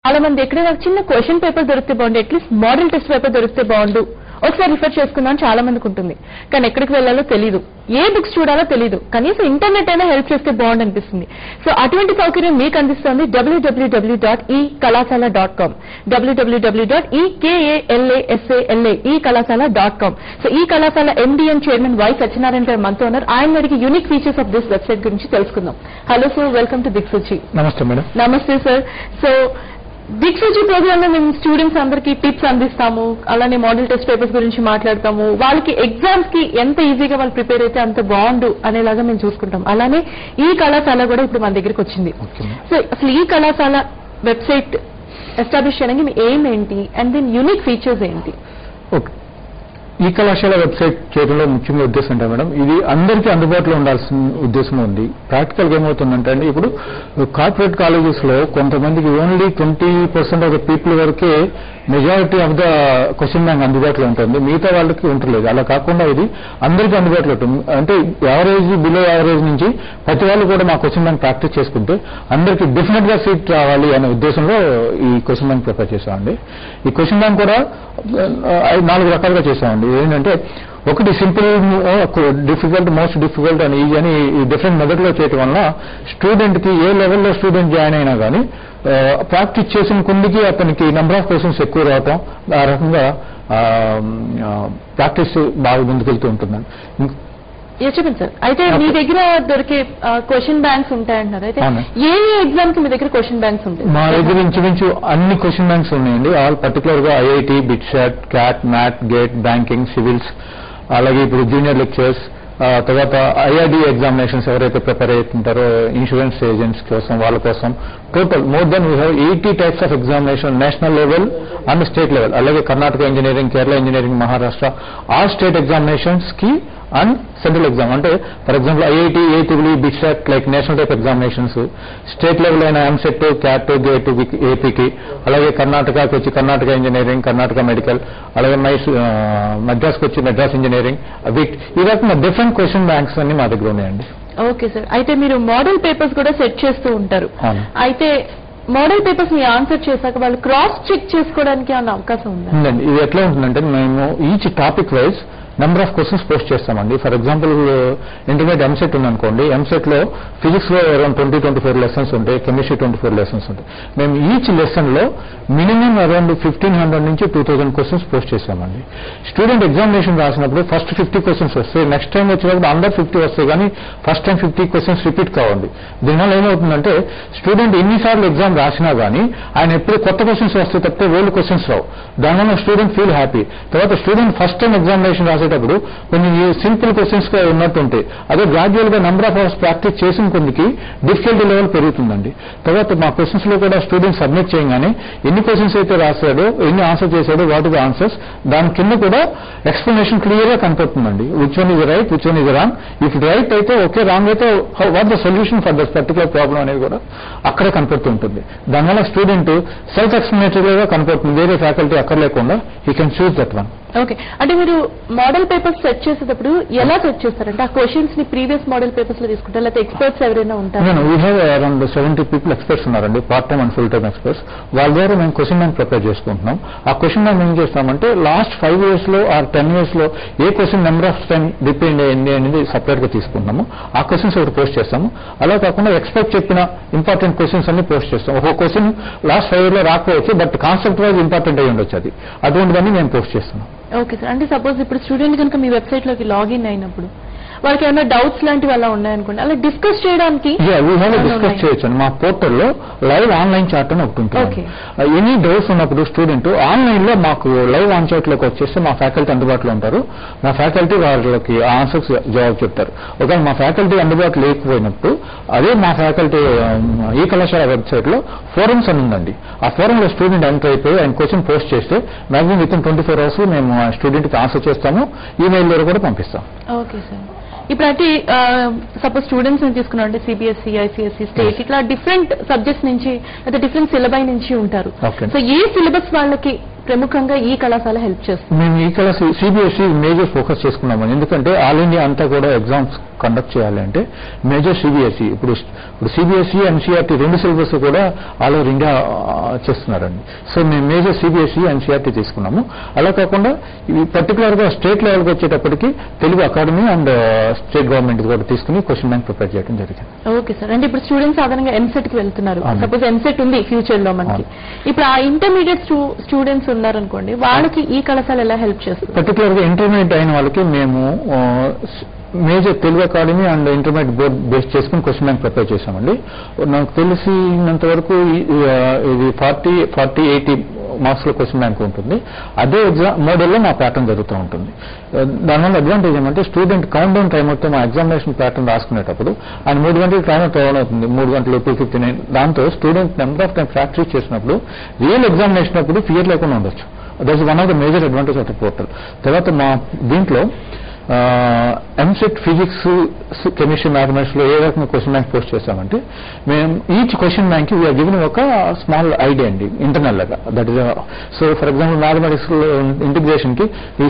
చాలా మంది ఎక్కడైనా చిన్న క్వశ్చన్ పేపర్ దొరికితే బాగుండు, అట్లీస్ట్ మోడల్ టెస్ట్ పేపర్ దొరికితే బాగుండు, ఒకసారి రిఫర్ చేసుకుందాం చాలా మందికి ఉంటుంది. కానీ ఎక్కడికి వెళ్ళాలో తెలియదు, ఏ బుక్స్ చూడాలో తెలియదు, కనీసం ఇంటర్నెట్ అయినా హెల్ప్ చేస్తే బాగుండు అనిపిస్తుంది. సో అటువంటి సౌకర్యం మీకు అందిస్తోంది www.ekalasala.com, www.ekalasala.com. సో ఈ కళాశాల MD and chairman why Satyanarayana గారు మనతో ఉన్నారు. ఆయన అడిగి unique features of this website గురించి తెలుసుకుందాం. హలో సార్, వెల్కమ్ టు దిక్సూచి. నమస్తే మేడం. నమస్తే సార్. సో దిక్సూచి ప్రోగ్రామ్ లో మేము స్టూడెంట్స్ అందరికీ టిప్స్ అందిస్తాము, అలానే మోడల్ టెస్ట్ పేపర్స్ గురించి మాట్లాడతాము, వాళ్ళకి ఎగ్జామ్స్ కి ఎంత ఈజీగా వాళ్ళు ప్రిపేర్ అయితే అంత బాగుండు అనేలాగా మేము చూసుకుంటాం. అలానే ఈ కళాశాల కూడా ఇప్పుడు మన దగ్గరికి వచ్చింది. సో అసలు ఈ కళాశాల వెబ్సైట్ ఎస్టాబ్లిష్ చేయడానికి మీ ఎయిమ్ ఏంటి అండ్ దీని యూనిక్ ఫీచర్స్ ఏంటి? ఓకే, ఈ కళాశాల వెబ్సైట్ చేయడంలో ముఖ్యంగా ఉద్దేశం అంటే మేడం, ఇది అందరికీ అందుబాటులో ఉండాల్సిన ఉద్దేశం ఉంది. ప్రాక్టికల్గా ఏమవుతుందంటే అండి, ఇప్పుడు కార్పొరేట్ కాలేజెస్ లో కొంతమందికి ఓన్లీ 20% ఆఫ్ ద పీపుల్ వరకే majority of the question bank అందుబాటులో ఉంటుంది, మిగతా వాళ్ళకి ఉండలేదు. అలా కాకుండా ఇది అందరికీ అందుబాటులో ఉంటుంది. అంటే యావరేజ్, బిలో యావరేజ్ నుంచి ప్రతి వాళ్ళు కూడా మా క్వశ్చన్ బ్యాంక్ ప్రాక్టీస్ చేసుకుంటే అందరికీ డెఫినెట్ గా సీట్ రావాలి అనే ఉద్దేశంలో ఈ క్వశ్చన్ బ్యాంక్ ప్రిపేర్ చేశామండి. ఈ క్వశ్చన్ బ్యాంక్ కూడా 4 రకాలుగా చేశామండి. ఏంటంటే ఒకటి సింపుల్, డిఫికల్ట్, మోస్ట్ డిఫికల్ట్ అని ఈజీ అని ఈ డిఫరెంట్ మెథడ్లో చేయడం వల్ల స్టూడెంట్ కి ఏ లెవెల్లో స్టూడెంట్ జాయిన్ అయినా కానీ ప్రాక్టీస్ చేసిన కొద్దికి అతనికి నెంబర్ ఆఫ్ క్వశ్చన్స్ ఎక్కువ రావటం, ఆ రకంగా ప్రాక్టీస్ బాగా ముందుకెళ్తూ ఉంటుందండి. చెప్పండి సార్. అయితే మీ దగ్గర దొరికే క్వశ్చన్ బ్యాంక్స్ ఉంటాయంటున్నారు, అయితే ఏ ఎగ్జామ్ కి మీ దగ్గర క్వశ్చన్ బ్యాంక్స్ ఉంటాయి? మా దగ్గర ఇంచుమించు అన్ని క్వశ్చన్ బ్యాంక్స్ ఉన్నాయండి. ఆల్ పర్టికులర్ గా IIT, BITSAT, CAT, MAT, GATE, banking, civils, అలాగే ఇప్పుడు జూనియర్ లెక్చర్స్, తర్వాత ఐఆర్డీ ఎగ్జామినేషన్స్ ఎవరైతే ప్రిపేర్ అవుతుంటారో ఇన్సూరెన్స్ ఏజెంట్స్ కోసం, వాళ్ళ కోసం total more than we have 80 types of examination, national level and state level. అలాగే Karnataka engineering, Kerala engineering, Maharashtra, all state examinations కి అండ్ సెంట్రల్ ఎగ్జామ్. అంటే for example IIT, ATE, BITSAT like national type examinations, state level అయిన EAMCET, cat, gate ఏపీకి, అలాగే కర్ణాటకకి వచ్చి Karnataka engineering, Karnataka medical, అలాగే మద్రాస్కి వచ్చి Madras engineering, VIT, ఈ రకంగా డిఫరెంట్ క్వశ్చన్ బ్యాంక్స్ అన్ని మా దగ్గర ఉన్నాయండి. Okay sir. అయితే మీరు మోడల్ పేపర్స్ కూడా సెట్ చేస్తూ ఉంటారు. అయితే మోడల్ పేపర్స్ మీ ఆన్సర్ చేశాక వాళ్ళు క్రాస్ చెక్ చేసుకోవడానికి అన్న అవకాశం ఉందండి. ఇది ఎట్లా ఉంటుందంటే మేము each topic wise number of questions post చేస్తామండి. ఫర్ ఎగ్జాంపుల్ ఇంటర్మీడియట్ ఎంసెట్ ఉందనుకోండి, ఎంసెట్ లో ఫిజిక్స్ లో అరౌండ్ 20-24 లెసన్స్ ఉంటాయి, కెమిస్ట్రీ 24 లెసన్స్ ఉంటాయి. మేము ఈచ్ లెసన్ లో మినిమం అరౌండ్ 1500 నుంచి 2000 క్వశ్చన్స్ పోస్ట్ చేశామండి. స్టూడెంట్ ఎగ్జామినేషన్ రాసినప్పుడు ఫస్ట్ 50 క్వశ్చన్స్ వస్తాయి, నెక్స్ట్ టైం వచ్చినప్పుడు అందరు 50 వస్తాయి, కానీ ఫస్ట్ టైం 50 క్వశ్చన్స్ రిపీట్ కావండి. దీనివల్ల ఏమవుతుందంటే స్టూడెంట్ ఎన్నిసార్లు ఎగ్జామ్ రాసినా కానీ ఆయన ఎప్పుడు కొత్త క్వశ్చన్స్ వస్తే తప్పితే ఓల్డ్ క్వశ్చన్స్ రావు. దానివల్ల స్టూడెంట్ ఫీల్ హ్యాపీ. తర్వాత స్టూడెంట్ ఫస్ట్ టైం ఎగ్జామినేషన్ రాసేటప్పుడు కొన్ని సింపుల్ క్వశ్చన్స్ గా ఉన్నట్టుంటాయి, అదే గ్రాడ్యువల్ గా నెంబర్ ఆఫ్ అవర్స్ ప్రాక్టీస్ చేసిన కొద్దికి డిఫికల్టీ లెవెల్ పెరుగుతుందండి. తర్వాత మా క్వశ్చన్స్ లో కూడా స్టూడెంట్ సబ్మిట్ చేయగానే ఎన్ని క్వశ్చన్స్ అయితే రాశాడో, ఎన్ని ఆన్సర్ చేశాడో, వాట్ ఇస్ ద ఆన్సర్స్, దాని కింద కూడా ఎక్స్ప్లెనేషన్ క్లియర్ గా కనపడుతుందండి. Which one is right, which one is wrong. If right అయితే ఓకే, రాంగ్ అయితే what the solution for that particular problem అనేది కూడా అక్కడే కనపడుతుంటుంది. దానివల్ల స్టూడెంట్ సెల్ఫ్ ఎక్స్ప్లెనేటరీగా కనపడుతుంది, వేరే ఫ్యాకల్టీ అక్కర్లేకుండా he can choose that one. Okay. అంటే మీరు మోడల్ పేపర్స్ సెట్ చేసేటప్పుడు ఎలా సెట్ చేస్తారంటే ఆ క్వశ్చన్స్ ని ప్రీవియస్ మోడల్ పేపర్స్ లో తీసుకుంటారు, లేకపోతే ఎక్స్పర్ట్స్ ఎవరైనా ఉంటారు? We have around 70 people experts ఉన్నారండి, part time and full time experts. వాళ్ళ ద్వారా మేము క్వశ్చన్ బ్యాంక్ ప్రిపేర్ చేసుకుంటున్నాం. ఆ క్వశ్చన్ బ్యాంక్ ఏం చేస్తామంటే లాస్ట్ 5 years లో ఆర్ 10 years లో ఏ question number of time depend అయ్యింది అనేది సపరేట్ గా తీసుకుంటున్నాము. ఆ క్వశ్చన్స్ ఒకటి పోస్ట్ చేస్తాము. అలా కాకుండా ఎక్స్పర్ట్ చెప్పిన ఇంపార్టెంట్ క్వశ్చన్స్ అన్ని పోస్ట్ చేస్తాం. ఒక క్వశ్చన్ లాస్ట్ 5 years లో రాకపోవచ్చు, బట్ కాన్సెప్ట్ వైజ్ ఇంపార్టెంట్ అయ్యి ఉండొచ్చు, అది అటువంటివన్నీ మేము పోస్ట్ చేస్తున్నాం. Okay sir. అంటే సపోజ్ ఇప్పుడు స్టూడెంట్ కనుక మీ వెబ్సైట్ లోకి లాగిన్ అయినప్పుడు వాళ్ళకి ఏమైనా డౌట్స్ లాంటివి అలా ఉన్నాయనుకోండి, అలా డిస్కస్ చేయడానికి డిస్కస్ చేయొచ్చు. మా పోర్టల్లో లైవ్ ఆన్లైన్ చాట్ అని ఒకటి ఉంటుంది. ఎనీ డౌట్స్ ఉన్నప్పుడు స్టూడెంట్ ఆన్లైన్ లో మాకు లైవ్ ఆన్ చాట్ లోకి వచ్చేస్తే మా ఫ్యాకల్టీ అందుబాటులో ఉంటారు. మా ఫ్యాకల్టీ వాళ్ళకి ఆన్సర్స్ జవాబు చెప్తారు. ఒకవేళ మా ఫ్యాకల్టీ అందుబాటులో లేకపోయినప్పుడు అదే మా ఫ్యాకల్టీ ఈ కళాశాల వెబ్సైట్ లో ఫోరమ్స్ అని ఉందండి. ఆ ఫోరం లో స్టూడెంట్ ఎంటర్ అయిపోయి ఆయన క్వశ్చన్ పోస్ట్ చేస్తే మాక్సిమం వితిన్ 24 hours మేము ఆ స్టూడెంట్ కి ఆన్సర్ చేస్తాము, ఈమెయిల్ ద్వారా కూడా పంపిస్తాం. Okay sir. ఇప్పుడు అంటే సపోజ్ స్టూడెంట్స్ ని తీసుకున్నాం అంటే సిబిఎస్ఈ, ఐసిఎస్ఈ, స్టేట్, ఇట్లా డిఫరెంట్ సబ్జెక్ట్స్ నుంచి అయితే డిఫరెంట్ సిలబై నుంచి ఉంటారు. సో ఏ సిలబస్ వాళ్ళకి ప్రముఖంగా ఈ కళాశాల హెల్ప్ చేస్తుంది? మేము ఈ కళాశాల సిబిఎస్ఈ మేజర్ ఫోకస్ చేసుకున్నాము, ఎందుకంటే ఆల్ ఇండియా అంతా కూడా ఎగ్జామ్స్ కండక్ట్ చేయాలి అంటే మేజర్ సిబిఎస్ఈ ఇప్పుడు సిబిఎస్ఈ ఎన్సీఆర్టీ రెండు సిలబస్ కూడా ఆల్ ఓవర్ ఇండియా చేస్తున్నారండి. సో మేము మేజర్ సిబిఎస్ఈ ఎన్సీఆర్టీ తీసుకున్నాము. అలా కాకుండా ఇవి పర్టికులర్ గా స్టేట్ లెవెల్కి వచ్చేటప్పటికి Telugu academy and state government కూడా తీసుకుని క్వశ్చన్ బ్యాంక్ ప్రిపేర్ చేయడం జరిగింది. Okay sir. అంటే ఇప్పుడు స్టూడెంట్స్ సాధారణంగా ఎంసెట్ కి వెళ్తున్నారు. సపోజ్ ఎంసెట్ ఉంది ఫ్యూచర్ లో మనకి, ఇప్పుడు ఆ ఇంటర్మీడియట్ స్టూడెంట్స్ ఉన్నారనుకోండి, వాళ్ళకి ఈ కళాశాల ఎలా హెల్ప్ చేస్తుంది? పర్టికులర్ గా ఇంటర్మీడియట్ అయిన వాళ్ళకి మేము major Telugu academy and intermediate board base చేసుకుని క్వశ్చన్ బ్యాంక్ ప్రిపేర్ చేశామండి. నాకు తెలిసినంత వరకు ఇది 40-80 మార్క్స్ లో క్వశ్చన్ బ్యాంక్ ఉంటుంది. అదే ఎగ్జామ్ మోడల్లో మా ప్యాటర్న్ జరుగుతూ ఉంటుంది. దానివల్ల అడ్వాంటేజ్ ఏమంటే స్టూడెంట్ కౌంట్ డౌన్ టైం అవుతే మా ఎగ్జామినేషన్ ప్యాటర్న్ రాసుకునేటప్పుడు ఆయన 3 గంటలకు టైం అవుట్ అవుతుంది, 3 గంటలు 2:59. దాంతో student number of time practice చేసినప్పుడు రియల్ ఎగ్జామినేషన్ అప్పుడు ఫియర్ లేకుండా ఉండొచ్చు. That's one of the major advantage of the portal. తర్వాత మా దీంట్లో ఎంసెట్ ఫిజిక్స్, కెమిస్ట్రీ, మ్యాథమెటిక్స్ లో ఏ రకంగా క్వశ్చన్ బ్యాంక్ పోస్ట్ చేశామంటే మేము each question bank we are given ఒక స్మాల్ ఐడియా అండి ఇంటర్నల్ లాగా. That is so for example mathematics integration కి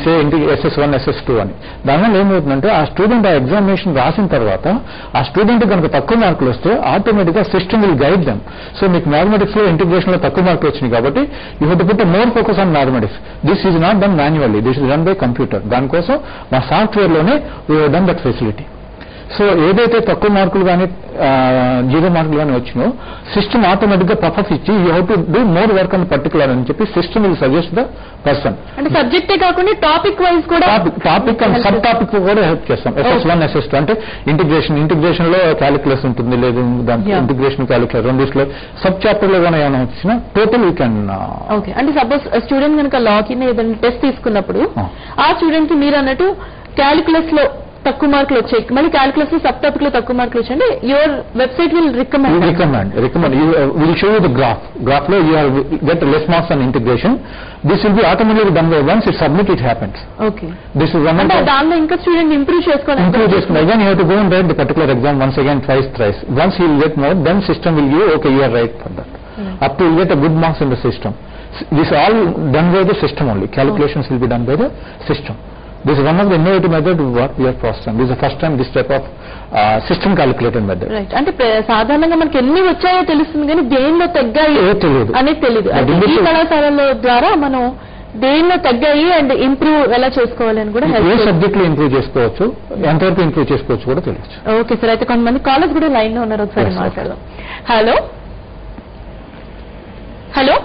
సే SS1 SS2 అని. దానివల్ల ఏమవుతుందంటే ఆ స్టూడెంట్ ఆ ఎగ్జామినేషన్ రాసిన తర్వాత ఆ స్టూడెంట్ కనుక తక్కువ మార్కులు వస్తే ఆటోమేటిక్ గా system will guide them. So మీకు మ్యాథమెటిక్స్ లో ఇంటిగ్రేషన్ లో తక్కువ మార్కులు వచ్చినాయి కాబట్టి you have to put more focus on mathematics. This is not done manually, this is done by computer. దానికోసం మా సాఫ్ట్వేర్ లోనే we have done that facility. So ఏదైతే తక్కువ మార్కులు కానీ 0 మార్కులు కానీ వచ్చినో సిస్టమ్ ఆటోమేటిక్ గా పర్ఫెక్ట్ ఇచ్చి you have to do more work అని పర్టికులర్ అని చెప్పి system will suggest the person. అంటే సబ్జెక్టే కాకుండా టాపిక్ వైజ్ కూడా టాపిక్ అండ్ సబ్ టాపిక్ కూడా హెల్ప్ చేస్తాం. SS1 SS2 అంటే ఇంటిగ్రేషన్ లో క్యాలిక్యులస్ ఉంటుంది, లేదు దాంట్లో ఇంటిగ్రేషన్ క్యాలిక్యులస్ రెండిట్లో సబ్ చాప్టర్ లో కానీ ఏమైనా వచ్చినా టోటల్ యూ కెన్. ఓకే. అంటే సపోజ్ స్టూడెంట్ కనుక లాగిన్ ఏదైనా టెస్ట్ తీసుకున్నప్పుడు ఆ స్టూడెంట్ కి మీరు అన్నట్టు క్యాలిక్యులస్ లో తక్కువ మార్కులు వచ్చాయి, మళ్ళీ క్యాలిక్యులస్ లో సబ్ టాపిక్ లో తక్కువ మార్కులు వచ్చాయంటే your website will recommend will show you the graph లో you get less marks on integration. This will be automatic done by once it submit it happens. Okay. This is one దానిలో ఇంకా student improve చేసుకోవాలి. Again you have to go and write the particular exam once again twice thrice. Once he will get more then system will give okay you are right for that up to get a good marks in the system. This all done by the system only. Calculations will be done by the system. This is one of the innovative methods what we are processing. This is the first time this type of system calculated method. Right. అంటే సాధారణంగా మనకి ఎన్ని వచ్చాయో తెలుస్తుంది కానీ దేనిలో తగ్గాయి అనేది తెలియదు. ఈ కళాశాలలో ద్వారా మనం దేనిలో తగ్గాయి అండ్ ఇంప్రూవ్ ఎలా చేసుకోవాలని కూడా ఏ సబ్జెక్ట్ లో ఇంప్రూవ్ చేసుకోవచ్చు, ఎంతవరకు ఇంప్రూవ్ చేసుకోవచ్చు కూడా తెలియచ్చు. Okay sir. అయితే కొంతమంది కాలేజ్ కూడా లైన్ లో ఉన్నారు, ఒకసారి మాట్లాడదాం. హలో హలో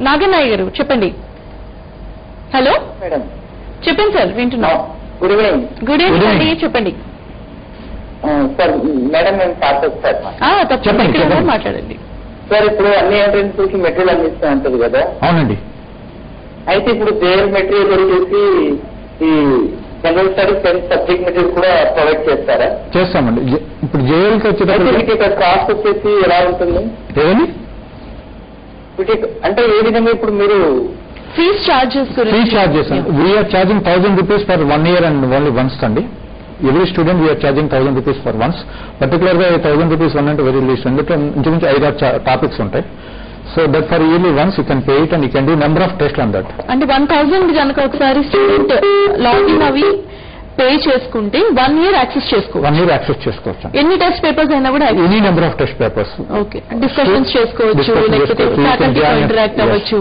నాగనాయ్ గారు చెప్పండి. హలో మేడం చెప్పండి సార్, వింటున్నా. Good evening. గుడ్ ఈవినింగ్ అండి, చెప్పండి. సార్ మేడం నేను సార్థక్ సార్ తప్పకుండా మాట్లాడండి. సార్ ఇప్పుడు అన్ని ఎంట్రన్స్ మెటీరియల్ అందిస్తూ ఉంటుంది కదా? అవునండి. అయితే ఇప్పుడు జేఎల్ మెటీరియల్ వచ్చేసి ఈ జనరల్ స్టడీస్ 10 సబ్జెక్ట్ మెటీరియల్ కూడా ప్రొవైడ్ చేస్తారా? చేస్తామండి. ఇప్పుడు జేఎల్కి వచ్చేటప్పుడు కాస్ట్ వచ్చేసి ఎలా ఉంటుంది? అంటే ఏ విధంగా ఇప్పుడు మీరు fees charges we are charging 1000 rupees for 1 year and only once అండి. Every student we are charging 1000 rupees for once. Particular గా 1000 రూపీస్ వన్ అంటే వెరీ లీస్ట్. ఎందుకంటే ఇంచుమించు 5-6 టాపిక్స్ ఉంటాయి. So that for yearly once you can pay it and you can do number of test on that. అంటే 1000 కనుక ఒకసారి student login అవి pay చేసుకుంటే 1 year యాక్సెస్ చేసుకోవచ్చు. 1 year యాక్సెస్ చేసుకోవచ్చు. ఎన్ని టెస్ట్ పేపర్స్ అయినా కూడా any number of test papers. Okay. Discussions చేసుకోవచ్చు, లేకపోతే ఫ్యాకల్టీతో ఇంటరాక్ట్ అవ్వచ్చు.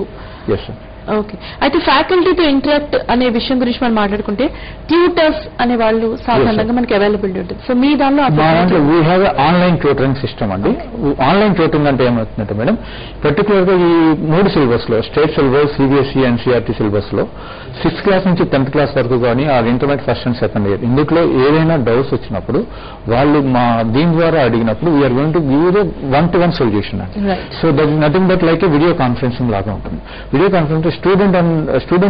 ఓకే. అయితే ఫ్యాకల్టీతో ఇంటరాక్ట్ అనే విషయం గురించి మనం మాట్లాడుకుంటే ట్యూటర్స్ అనే వాళ్ళు సాధారణంగా మనకి అవైలబిలిటీ ఉంటుంది. సో మీ దానిలో we have online tutoring system అండి. ఆన్లైన్ ట్యూటరింగ్ అంటే ఏమవుతుందంటే మేడం పర్టికులర్ గా ఈ 3 సిలబస్ లో state syllabus, CBSE and CRT syllabus లో 6th క్లాస్ నుంచి 10th క్లాస్ వరకు కానీ ఆ intermediate first and second year ఇందులో ఏదైనా డౌట్స్ వచ్చినప్పుడు వాళ్ళు మా దీని ద్వారా అడిగినప్పుడు we are going to give the 1-to-1 solution అండి. So that nothing but like a video conferencing లాగా ఉంటుంది. Video conference student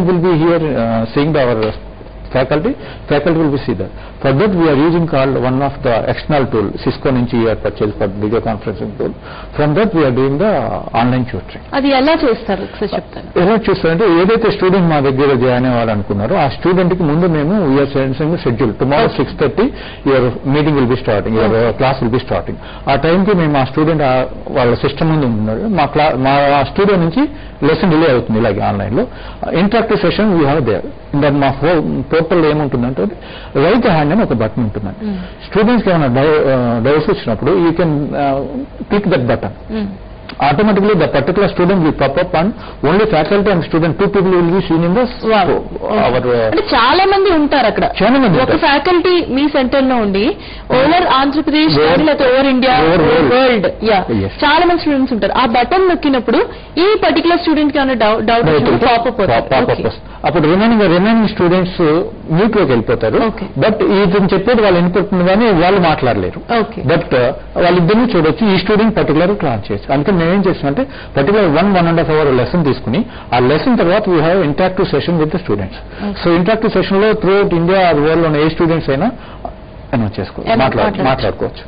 will be here seeing our faculty will be see that. For that we are using called one of the external tool, Cisco నుంచి we are purchased for video conferencing tool. From that we are doing the online tutoring. అది ఎలా చేస్తారు ఒకసారి చెప్తాను. ఎలా చేస్తారంటే ఏదైతే student మా దగ్గర జాయిన్ అవ్వాలనుకున్నారో ఆ స్టూడెంట్ కి ముందు మేము we are sending schedule. Tomorrow 6:30 your meeting will be starting, your class will be starting. ఆ టైంకి మేము ఆ స్టూడెంట్ వాళ్ళ సిస్టమ్ ముందు ఉన్నారు. మా స్టూడియో నుంచి లెసన్ డిలే అవుతుంది ఇలాగే ఆన్లైన్ లో. Interactive session we have their. That మా పోర్టల్లో ఏముంటుందంటే రైట్ హ్యాండ్ అని ఒక బటన్ ఉంటుందండి. స్టూడెంట్స్కి ఏమైనా డౌట్స్ వచ్చినప్పుడు you can click that button. Automatically the particular student will pop up and only faculty and student, 2 people will be seen in this. అంటే చాలా మంది ఉంటారు అక్కడ. ఒక ఫ్యాకల్టీ మీ సెంటర్ లో ఉండి ఓవర్ ఆంధ్రప్రదేశ్ లేకపోతే ఓవర్ ఇండియా వరల్డ్ చాలా మంది స్టూడెంట్స్ ఉంటారు. ఆ బటన్ నొక్కినప్పుడు ఈ పర్టికులర్ స్టూడెంట్ కి డౌట్ పాపప్ అప్పుడు రిమైనింగ్ స్టూడెంట్స్ మ్యూట్ లోకి వెళ్ళిపోతారు. బట్ ఇది చెప్పేది వాళ్ళు వినపడుతుంది కానీ వాళ్ళు మాట్లాడలేరు. బట్ వాళ్ళిద్దరిని చూడొచ్చు. ఈ స్టూడెంట్ పర్టికులర్ క్లాస్ చేయొచ్చు. అందుకని మేమేం చేస్తామంటే పర్టికులర్ 1.5 hour లెసన్ తీసుకుని ఆ లెసన్ తర్వాత we have interactive session with the students. So interactive session లో త్రూ అవుట్ ఇండియా వరల్డ్ లో ఏ స్టూడెంట్స్ అయినా మాట్లాడుకోవచ్చు.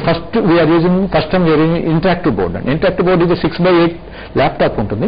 First we are using first time interactive board అండి. ఇంటరాక్టివ్ బోర్డ్ ఇది 6x8 ల్యాప్టాప్ ఉంటుంది.